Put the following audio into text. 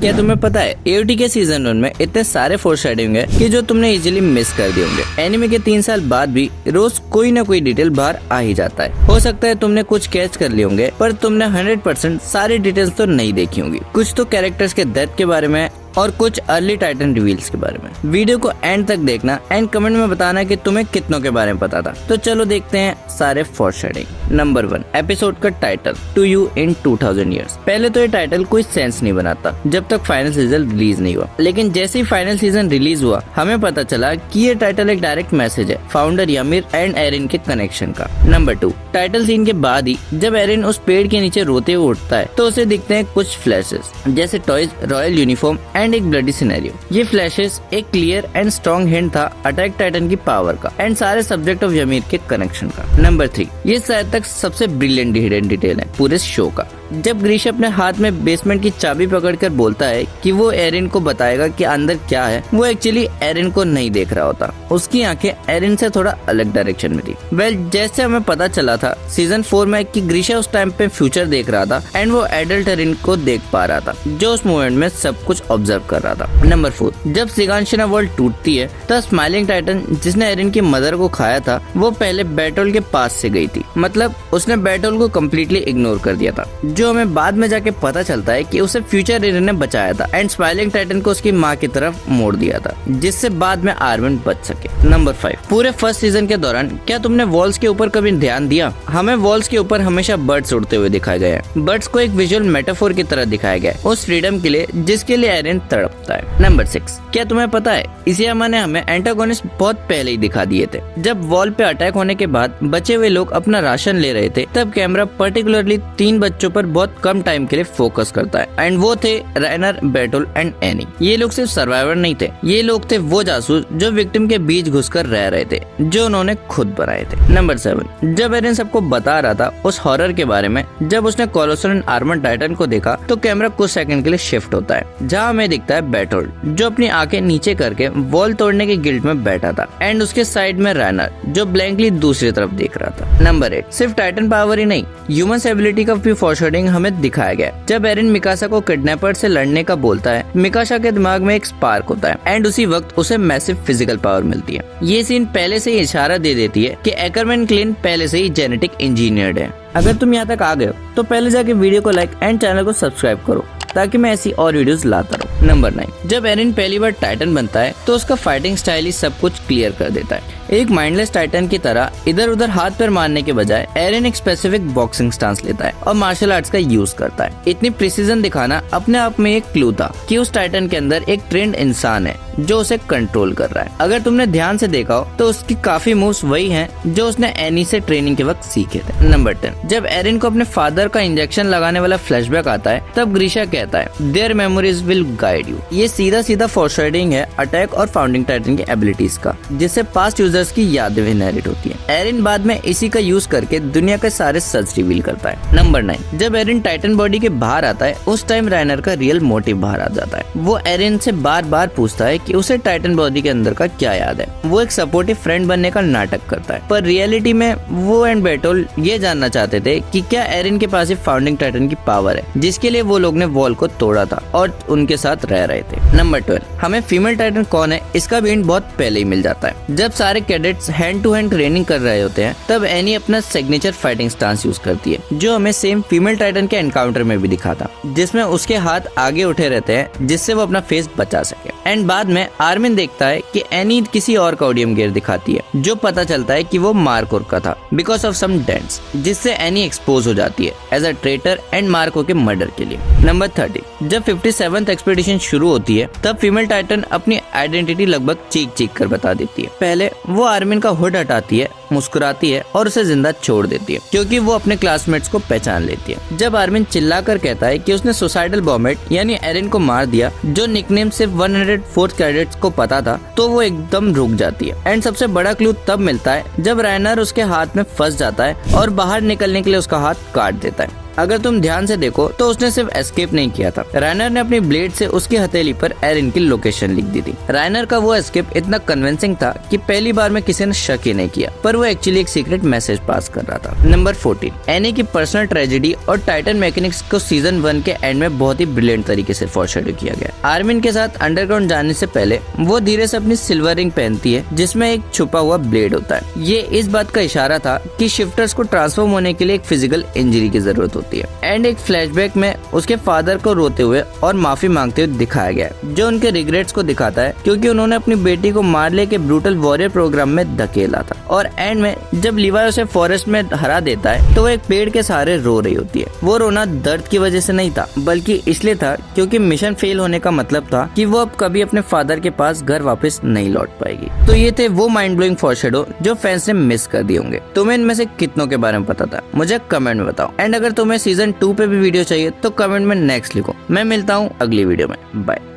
क्या तुम्हें पता है एओटी के सीजन 1 में इतने सारे फोरशैडोइंग है कि जो तुमने इजीली मिस कर दिए होंगे। एनिमे के 3 साल बाद भी रोज कोई ना कोई डिटेल बाहर आ ही जाता है। हो सकता है तुमने कुछ कैच कर लिए होंगे, पर तुमने 100% सारी डिटेल्स तो नहीं देखी होंगी। कुछ तो कैरेक्टर्स के डेथ के बारे में और कुछ अर्ली टाइटन रिवील्स के बारे में। वीडियो को एंड तक देखना एंड कमेंट में बताना कि तुम्हें कितनों के बारे में पता था। तो चलो देखते हैं सारे फोरशैडोइंग। नंबर 1, एपिसोड का title to you in 2000 years. पहले तो ये टाइटल कोई सेंस नहीं बनाता जब तक फाइनल सीजन रिलीज नहीं हुआ, लेकिन जैसे ही फाइनल सीजन रिलीज हुआ हमें पता चला कि ये टाइटल एक डायरेक्ट मैसेज है फाउंडर यामिर एंड एरिन के कनेक्शन का। नंबर 2, टाइटल सीन के बाद ही जब एरिन उस पेड़ के नीचे रोते हुए उठता है तो उसे दिखते हैं कुछ फ्लैशेस जैसे टॉयज, रॉयल यूनिफॉर्म एंड एक ब्लडी सिनेरियो। ये फ्लैशेस एक क्लियर एंड स्ट्रॉन्ग हिंट था अटैक टाइटन की पावर का एंड सारे सब्जेक्ट ऑफ यमीर के कनेक्शन का। नंबर 3, ये शायद तक सबसे ब्रिलियंट हिडन डिटेल है पूरे शो का। जब ग्रीश अपने हाथ में बेसमेंट की चाबी पकड़कर बोलता है कि वो एरिन को बताएगा कि अंदर क्या है, वो एक्चुअली एरिन को नहीं देख रहा होता। उसकी आंखें एरिन से थोड़ा अलग डायरेक्शन में थी। वेल, जैसे हमें पता चला था सीजन 4 में कि ग्रीशा उस टाइम पे फ्यूचर देख रहा था एंड वो एडल्ट एरिन को देख पा रहा था जो उस मोमेंट में सब कुछ ऑब्जर्व कर रहा था। नंबर 4, जब सिगांशिना वर्ल्ड टूटती है तब स्माइलिंग टाइटन जिसने एरिन की मदर को खाया था वो पहले बैटल के पास से गई थी। मतलब उसने बैटल को कम्प्लीटली इग्नोर कर दिया था, जो हमें बाद में जाके पता चलता है कि उसे फ्यूचर एरिन ने बचाया था एंड स्माइलिंग टाइटन को उसकी माँ की तरफ मोड़ दिया था जिससे बाद में आर्मिन बच सके। नंबर 5, पूरे फर्स्ट सीजन के दौरान क्या तुमने वॉल्स के ऊपर कभी ध्यान दिया? हमें वॉल्स के ऊपर हमेशा बर्ड्स उड़ते हुए दिखाए गए हैं। बर्ड्स को एक विजुअल मेटाफोर की तरह दिखाया गया है उस फ्रीडम के लिए जिसके लिए एरिन तड़पता है। नंबर 6, क्या तुम्हें पता है इसियामा ने हमें एंटागोनिस्ट बहुत पहले ही दिखा दिए थे। जब वॉल पे अटैक होने के बाद बचे हुए लोग अपना राशन ले रहे थे तब कैमरा पर्टिकुलरली 3 बच्चों पर बहुत कम टाइम के लिए फोकस करता है एंड वो थे राइनर, बैटल एंड एनी। ये लोग सिर्फ सर्वाइवर नहीं थे, ये लोग थे वो जासूस जो विक्टिम के बीच घुसकर रह रहे थे जो उन्होंने खुद बनाए थे। नंबर 7, जब एरिन सबको बता रहा था उस हॉरर के बारे में, जब उसने कोलोसल एंड आर्मर टाइटन को देखा तो कैमरा कुछ सेकंड के लिए शिफ्ट होता है जहाँ हमें दिखता है बैटल जो अपनी आंखें नीचे करके वॉल तोड़ने के गिल्ट में बैठा था एंड उसके साइड में राइनर जो ब्लैंकली दूसरी तरफ देख रहा था। नंबर 8, सिर्फ टाइटन पावर ही नहीं, ह्यूमन एबिलिटी का भी फोरशैडोइंग हमें दिखाया गया। जब एरिन मिकासा को किडनैपर से लड़ने का बोलता है, मिकासा के दिमाग में एक स्पार्क होता है एंड उसी वक्त उसे मैसिव फिजिकल पावर मिलती है। ये सीन पहले से ही इशारा दे देती है कि एकरमैन क्लिन पहले से ही जेनेटिक इंजीनियर्ड है। अगर तुम यहाँ तक आ गए हो तो पहले जाके वीडियो को लाइक एंड चैनल को सब्सक्राइब करो ताकि मैं ऐसी और वीडियोस लाता रहूं। नंबर 9, जब एरिन पहली बार टाइटन बनता है तो उसका फाइटिंग स्टाइल ही सब कुछ क्लियर कर देता है। एक माइंडलेस टाइटन की तरह इधर उधर हाथ पैर मारने के बजाय एरिन एक स्पेसिफिक बॉक्सिंग स्टांस लेता है और मार्शल आर्ट्स का यूज करता है। इतनी प्रिसीजन दिखाना अपने आप में एक क्लू था कि उस टाइटन के अंदर एक ट्रेंड इंसान है जो उसे कंट्रोल कर रहा है। अगर तुमने ध्यान से देखा हो तो उसकी काफी मूव्स वही हैं जो उसने एनी से ट्रेनिंग के वक्त सीखे थे। नंबर 10, जब एरिन को अपने फादर का इंजेक्शन लगाने वाला फ्लैशबैक आता है तब ग्रीशा कहता है their memories will guide you. ये सीधा सीधा फोरशैडोइंग है अटैक और फाउंडिंग टाइटन की एबिलिटीज का, जिससे पास्ट यूजर्स की यादें इनहेरिट होती है। एरिन बाद में इसी का यूज करके दुनिया के सारे सच रिवील करता है। नंबर 9, जब एरिन टाइटन बॉडी के बाहर आता है उस टाइम राइनर का रियल मोटिव बाहर आ जाता है। वो एरिन से बार बार पूछता है कि उसे टाइटन बॉडी के अंदर का क्या याद है। वो एक सपोर्टिव फ्रेंड बनने का नाटक करता है, पर रियलिटी में वो एंड बैटल ये जानना चाहते थे कि क्या एरिन के पास फाउंडिंग टाइटन की पावर है जिसके लिए वो लोग ने वॉल को तोड़ा था और उनके साथ रह रहे थे। नंबर 12, हमें फीमेल टाइटन कौन है इसका भी हिंट बहुत पहले ही मिल जाता है। जब सारे cadets hand to hand training कर रहे होते हैं तब एनी अपना सिग्नेचर फाइटिंग स्टांस यूज करती है जो हमें सेम फीमेल टाइटन के एनकाउंटर में भी दिखा था, जिसमें उसके हाथ आगे उठे रहते हैं जिससे वो अपना फेस बचा सके। एंड बाद में आर्मिन देखता है कि एनी किसी और का ओडियम गियर दिखाती है जो पता चलता है कि वो मार्कोर का था बिकॉज ऑफ सम डेंट्स, जिससे एनी एक्सपोज हो जाती है as a traitor and Marco के मर्डर के लिए। नंबर 30, जब 57th एक्सपीडिशन शुरू होती है तब फीमेल टाइटन अपनी आइडेंटिटी लगभग चीख कर बता देती है। पहले वो आर्मिन का हुड हटाती है, मुस्कुराती है और उसे जिंदा छोड़ देती है क्योंकि वो अपने क्लासमेट्स को पहचान लेती है। जब आर्मिन चिल्लाकर कहता है कि उसने सुसाइडल बॉम्बेट यानी एरिन को मार दिया जो निकनेम सिर्फ 104 कैडेट्स को पता था, तो वो एकदम रुक जाती है। एंड सबसे बड़ा क्लू तब मिलता है जब राइनर उसके हाथ में फंस जाता है और बाहर निकलने के लिए उसका हाथ काट देता है। अगर तुम ध्यान से देखो तो उसने सिर्फ एस्केप नहीं किया था, रायनर ने अपनी ब्लेड से उसकी हथेली पर एरिन की लोकेशन लिख दी थी। रायनर का वो एस्केप इतना कन्विंसिंग था कि पहली बार में किसी ने शक ही नहीं किया, पर वो एक्चुअली एक सीक्रेट मैसेज पास कर रहा था। नंबर 14, एनी की पर्सनल ट्रेजेडी और टाइटन मैकेनिक्स को सीजन 1 के एंड में बहुत ही ब्रिलियंट तरीके से फॉरशैडो किया गया। आर्मिन के साथ अंडरग्राउंड जाने से पहले वो धीरे से अपनी सिल्वर रिंग पहनती है जिसमें एक छुपा हुआ ब्लेड होता है। ये इस बात का इशारा था कि शिफ्टर्स को ट्रांसफॉर्म होने के लिए एक फिजिकल इंजरी की जरूरत होती है। एंड एक फ्लैशबैक में उसके फादर को रोते हुए और माफी मांगते हुए दिखाया गया है, जो उनके रिग्रेट्स को दिखाता है क्योंकि उन्होंने अपनी बेटी को मार्ले के ब्रूटल वॉरियर प्रोग्राम में धकेला था। और एंड में जब लिवाई उसे फॉरेस्ट में हरा देता है तो वो एक पेड़ के सहारे रो रही होती है। वो रोना दर्द की वजह से नहीं था, बल्कि इसलिए था क्योंकि मिशन फेल होने का मतलब था कि वो अब कभी अपने फादर के पास घर वापस नहीं लौट पाएगी। तो ये थे वो माइंड ब्लोइंग फॉरशैडो जो फैंस ने मिस कर दिए होंगे। तुम्हें इनमें से कितनों के बारे में पता था, मुझे कमेंट में बताओ। एंड अगर तुम्हें सीजन 2 पे भी वीडियो चाहिए तो कमेंट में नेक्स्ट लिखो। मैं मिलता हूँ अगली वीडियो में। बाय।